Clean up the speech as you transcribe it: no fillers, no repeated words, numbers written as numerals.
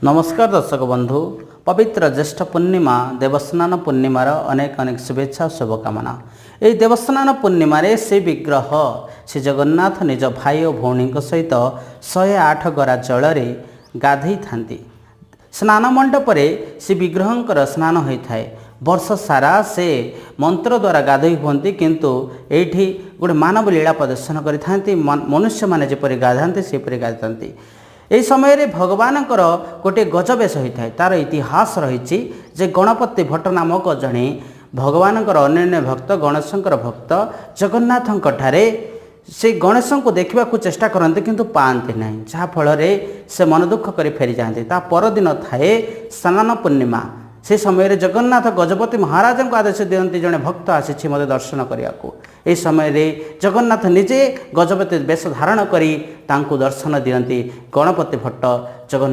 नमस्कार दर्शक बंधु पवित्र ज्येष्ठ पूर्णिमा देवस्नान पूर्णिमार अनेक अनेक शुभेच्छा शुभकामना। यही देवस्नान पूर्णिमा से विग्रह श्री जगन्नाथ निज भाई और भौणी सहित 108 गरा जल गाधई था। स्नान मंडपरे श्री विग्रहंकर स्नान होता है। वर्ष सारा से मंत्र द्वारा गाधई हुंती किंतु एठी गोटे मानव लीला प्रदर्शन करिथांती। मनुष्य माने जेपरि गाधांती सेपरि गाधांती। यही समय भगवान गोटे गजबेश होता है। तार इतिहास रही जे गणपति भट्ट नामक जड़े भगवान अन्य भक्त गणेशंकर भक्त जगन्नाथ ठारे से गणेश को देखा चेष्टा करते किंतु पाते ना, जहाँफल से मन दुख कर फेरी जाते। ता परदिन थाए स्नान पूर्णिमा। से समय जगन्नाथ गजपति महाराज को आदेश दिखती जड़े भक्त आसी मत दर्शन करने को। यह समय जगन्नाथ निजे गजपति वेश धारण करी दर्शन दिखती। गणपति भट्ट जगन्नाथ